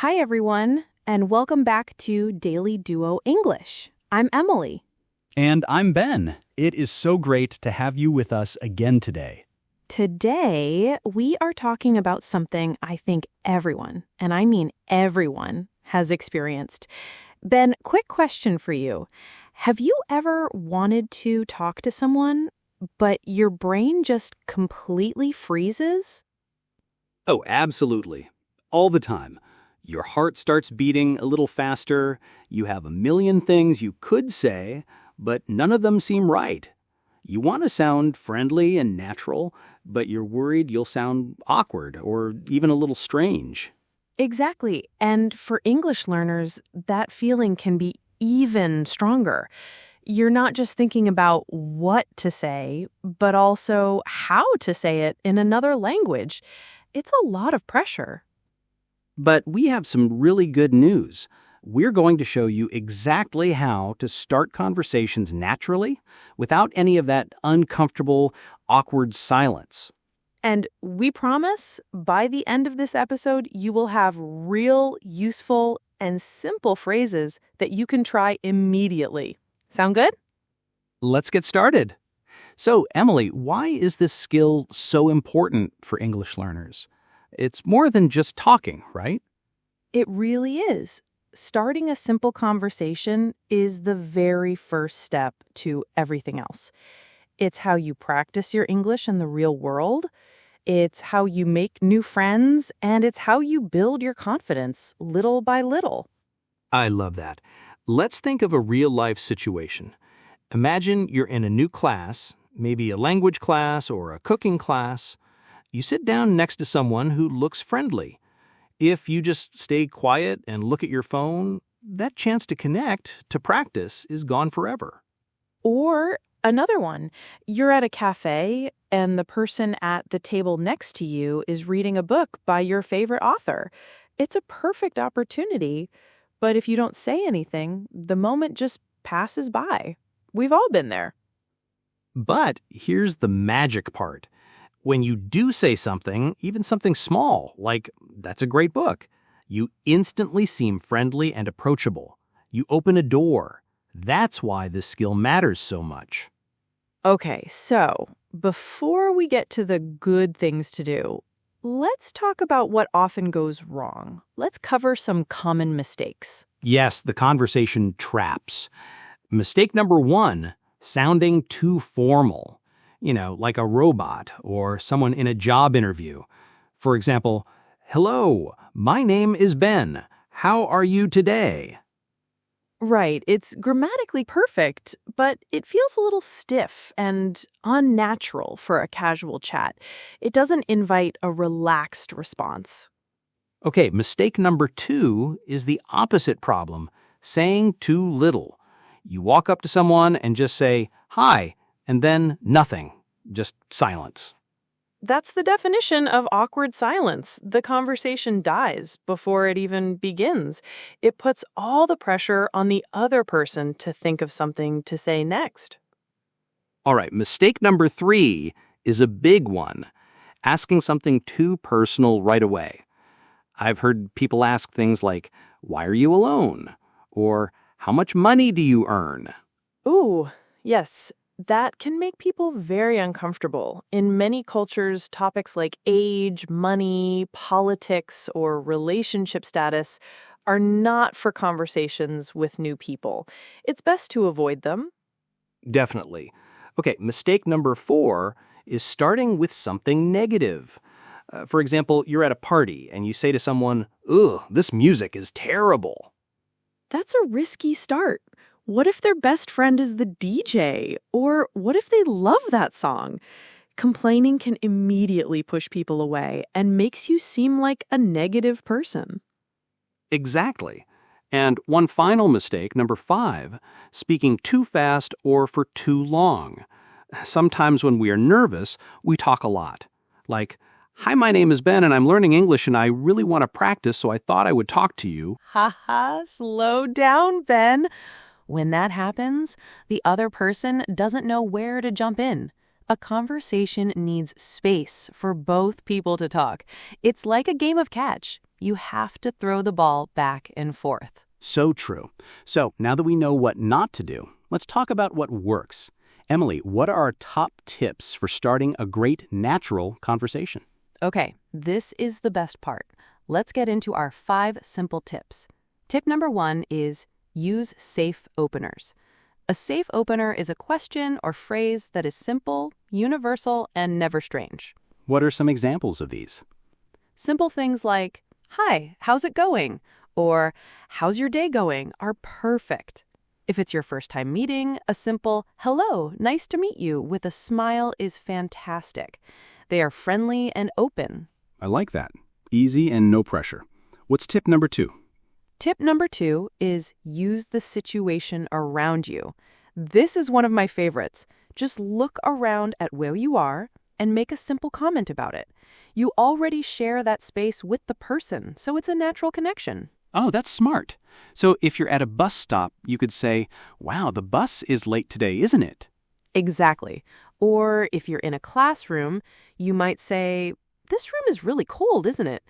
Hi, everyone, and welcome back to Daily Duo English. I'm Emily. And I'm Ben. It is so great to have you with us again today. Today, we are talking about something I think everyone, and I mean everyone, has experienced. Ben, quick question for you. Have you ever wanted to talk to someone, but your brain just completely freezes? Oh, absolutely. All the time. Your heart starts beating a little faster. You have a million things you could say, but none of them seem right. You want to sound friendly and natural, but you're worried you'll sound awkward or even a little strange. Exactly. And for English learners, that feeling can be even stronger. You're not just thinking about what to say, but also how to say it in another language. It's a lot of pressure. But we have some really good news. We're going to show you exactly how to start conversations naturally without any of that uncomfortable, awkward silence. And we promise by the end of this episode, you will have real, useful, and simple phrases that you can try immediately. Sound good? Let's get started. So, Emily, why is this skill so important for English learners? It's more than just talking, right? It really is. Starting a simple conversation is the very first step to everything else. It's how you practice your English in the real world. It's how you make new friends, and it's how you build your confidence little by little. I love that. Let's think of a real-life situation. Imagine you're in a new class, maybe a language class or a cooking class. You sit down next to someone who looks friendly. If you just stay quiet and look at your phone, that chance to connect, to practice, is gone forever. Or another one, you're at a cafe and the person at the table next to you is reading a book by your favorite author. It's a perfect opportunity, but if you don't say anything, the moment just passes by. We've all been there. But here's the magic part. When you do say something, even something small, like, "That's a great book," you instantly seem friendly and approachable. You open a door. That's why this skill matters so much. Okay, so before we get to the good things to do, let's talk about what often goes wrong. Let's cover some common mistakes. Yes, the conversation traps. Mistake number one, sounding too formal. Like a robot or someone in a job interview. For example, "Hello, my name is Ben. How are you today?" Right, it's grammatically perfect, but it feels a little stiff and unnatural for a casual chat. It doesn't invite a relaxed response. Okay, mistake number two is the opposite problem, saying too little. You walk up to someone and just say, "Hi," and then nothing, just silence. That's the definition of awkward silence. The conversation dies before it even begins. It puts all the pressure on the other person to think of something to say next. All right, mistake number three is a big one, asking something too personal right away. I've heard people ask things like, "Why are you alone?" Or, "How much money do you earn?" Ooh, yes. That can make people very uncomfortable. In many cultures, topics like age, money, politics, or relationship status are not for conversations with new people. It's best to avoid them. Definitely. Okay, mistake number four is starting with something negative. For example, you're at a party and you say to someone, "Ugh, this music is terrible." That's a risky start. What if their best friend is the DJ? Or what if they love that song? Complaining can immediately push people away and makes you seem like a negative person. Exactly. And one final mistake, number five, speaking too fast or for too long. Sometimes when we are nervous, we talk a lot. Like, "Hi, my name is Ben and I'm learning English and I really want to practice, so I thought I would talk to you." Haha, slow down, Ben. When that happens, the other person doesn't know where to jump in. A conversation needs space for both people to talk. It's like a game of catch. You have to throw the ball back and forth. So true. So now that we know what not to do, let's talk about what works. Emily, what are our top tips for starting a great natural conversation? Okay, this is the best part. Let's get into our 5 simple tips. Tip number 1 is use safe openers. A safe opener is a question or phrase that is simple, universal, and never strange. What are some examples of these? Simple things like, "Hi, how's it going?" or "How's your day going?" are perfect. If it's your first time meeting, a simple "Hello, nice to meet you" with a smile is fantastic. They are friendly and open. I like that. Easy and no pressure. What's tip number 2? Tip number 2 is use the situation around you. This is one of my favorites. Just look around at where you are and make a simple comment about it. You already share that space with the person, so it's a natural connection. Oh, that's smart. So if you're at a bus stop, you could say, "Wow, the bus is late today, isn't it?" Exactly. Or if you're in a classroom, you might say, "This room is really cold, isn't it?"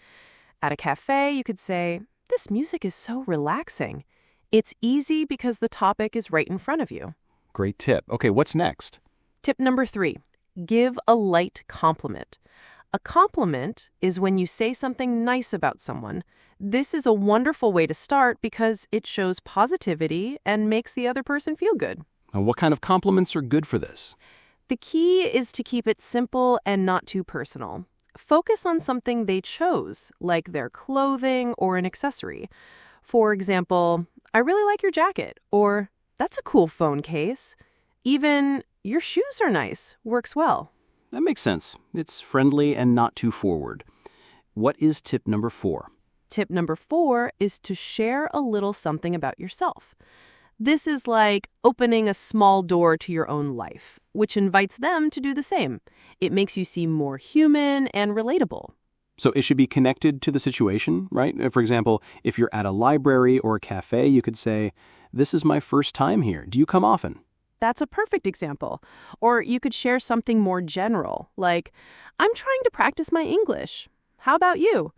At a cafe, you could say, "This music is so relaxing." It's easy because the topic is right in front of you. Great tip. Okay, what's next? Tip number 3, give a light compliment. A compliment is when you say something nice about someone. This is a wonderful way to start because it shows positivity and makes the other person feel good. What kind of compliments are good for this? The key is to keep it simple and not too personal. Focus on something they chose, like their clothing or an accessory. For example, "I really like your jacket," or "That's a cool phone case." Even "Your shoes are nice" works well. That makes sense. It's friendly and not too forward. What is tip number 4? Tip number 4 is to share a little something about yourself. This is like opening a small door to your own life, which invites them to do the same. It makes you seem more human and relatable. So it should be connected to the situation, right? For example, if you're at a library or a cafe, you could say, "This is my first time here. Do you come often?" That's a perfect example. Or you could share something more general, like, "I'm trying to practice my English. How about you?"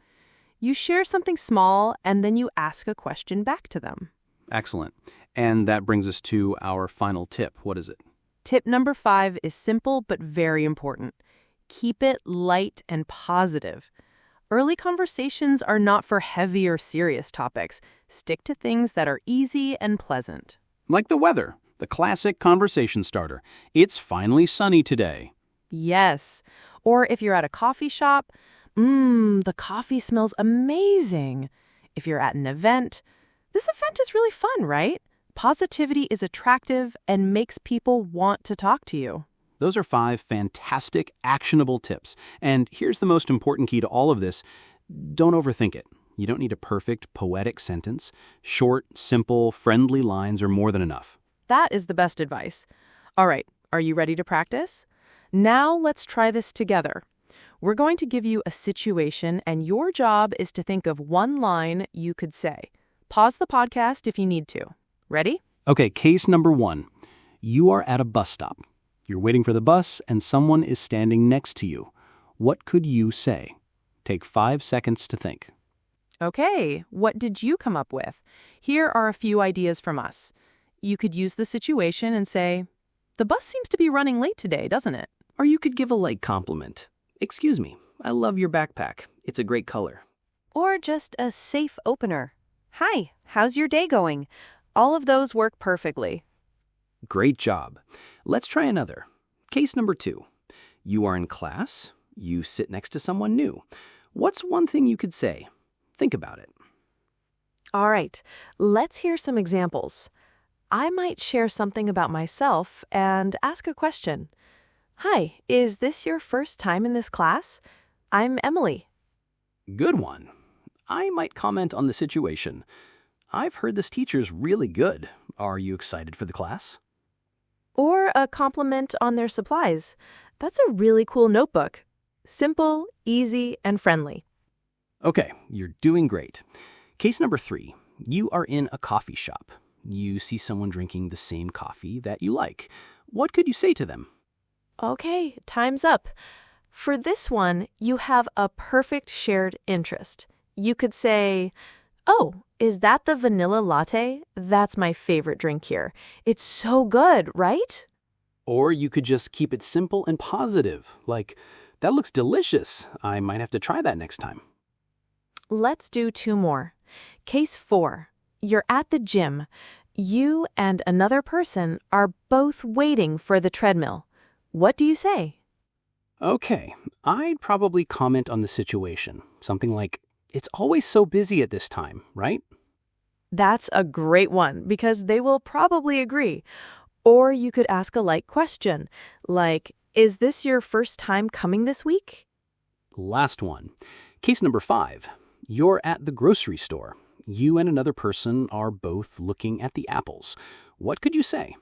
You share something small, and then you ask a question back to them. Excellent. And that brings us to our final tip. What is it? Tip number 5 is simple but very important. Keep it light and positive. Early conversations are not for heavy or serious topics. Stick to things that are easy and pleasant. Like the weather, the classic conversation starter. "It's finally sunny today." Yes. Or if you're at a coffee shop, the coffee smells amazing." If you're at an event, "This event is really fun, right?" Positivity is attractive and makes people want to talk to you. Those are 5 fantastic, actionable tips. And here's the most important key to all of this. Don't overthink it. You don't need a perfect, poetic sentence. Short, simple, friendly lines are more than enough. That is the best advice. All right, are you ready to practice? Now let's try this together. We're going to give you a situation, and your job is to think of one line you could say. Pause the podcast if you need to. Ready? Okay, case number 1. You are at a bus stop. You're waiting for the bus, and someone is standing next to you. What could you say? Take 5 seconds to think. Okay, what did you come up with? Here are a few ideas from us. You could use the situation and say, "The bus seems to be running late today, doesn't it?" Or you could give a light compliment. "Excuse me, I love your backpack. It's a great color." Or just a safe opener. "Hi, how's your day going?" All of those work perfectly. Great job. Let's try another. Case number 2. You are in class. You sit next to someone new. What's one thing you could say? Think about it. All right, let's hear some examples. I might share something about myself and ask a question. "Hi, is this your first time in this class? I'm Emily." Good one. I might comment on the situation. "I've heard this teacher's really good. Are you excited for the class?" Or a compliment on their supplies. "That's a really cool notebook." Simple, easy, and friendly. Okay, you're doing great. Case number 3. You are in a coffee shop. You see someone drinking the same coffee that you like. What could you say to them? Okay, time's up. For this one, you have a perfect shared interest. You could say, "Oh, is that the vanilla latte? That's my favorite drink here. It's so good, right?" Or you could just keep it simple and positive, like, that looks delicious. I might have to try that next time. Let's do 2 more. Case 4. You're at the gym. You and another person are both waiting for the treadmill. What do you say? Okay, I'd probably comment on the situation. Something like, it's always so busy at this time, right? That's a great one because they will probably agree. Or you could ask a light question, like, "Is this your first time coming this week?" Last one. Case number 5. You're at the grocery store. You and another person are both looking at the apples. What could you say?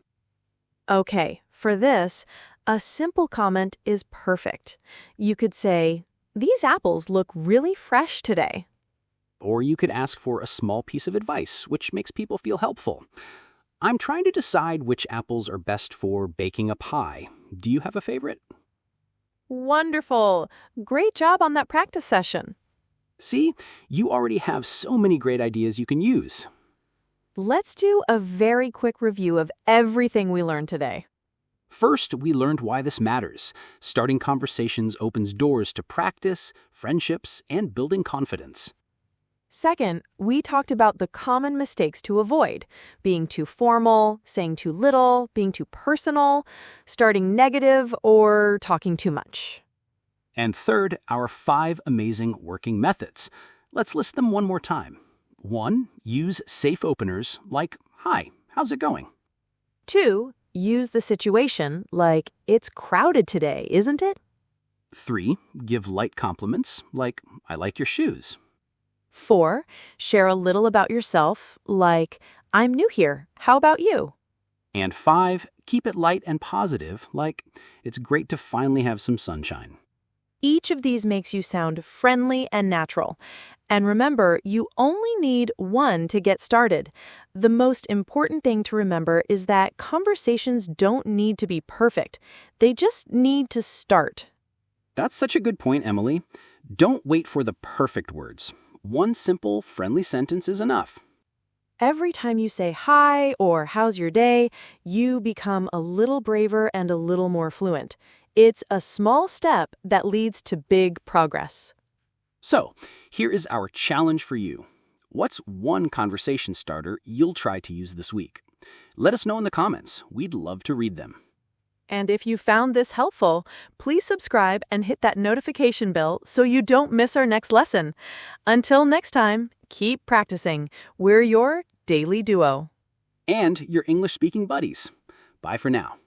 Okay, for this, a simple comment is perfect. You could say, "These apples look really fresh today." Or you could ask for a small piece of advice, which makes people feel helpful. I'm trying to decide which apples are best for baking a pie. Do you have a favorite? Wonderful. Great job on that practice session. See, you already have so many great ideas you can use. Let's do a very quick review of everything we learned today. First, we learned why this matters. Starting conversations opens doors to practice, friendships, and building confidence. Second, we talked about the common mistakes to avoid: being too formal, saying too little, being too personal, starting negative, or talking too much. And third, our 5 amazing working methods. Let's list them one more time. 1. Use safe openers like, "Hi, how's it going?" 2. Use the situation like, "It's crowded today, isn't it?" 3. Give light compliments like, "I like your shoes." 4. Share a little about yourself like, "I'm new here. How about you?" And 5. Keep it light and positive like, "It's great to finally have some sunshine." Each of these makes you sound friendly and natural. And remember, you only need one to get started. The most important thing to remember is that conversations don't need to be perfect. They just need to start. That's such a good point, Emily. Don't wait for the perfect words. One simple, friendly sentence is enough. Every time you say hi or how's your day, you become a little braver and a little more fluent. It's a small step that leads to big progress. So, here is our challenge for you. What's one conversation starter you'll try to use this week? Let us know in the comments. We'd love to read them. And if you found this helpful, please subscribe and hit that notification bell so you don't miss our next lesson. Until next time, keep practicing. We're your Daily Duo. And your English-speaking buddies. Bye for now.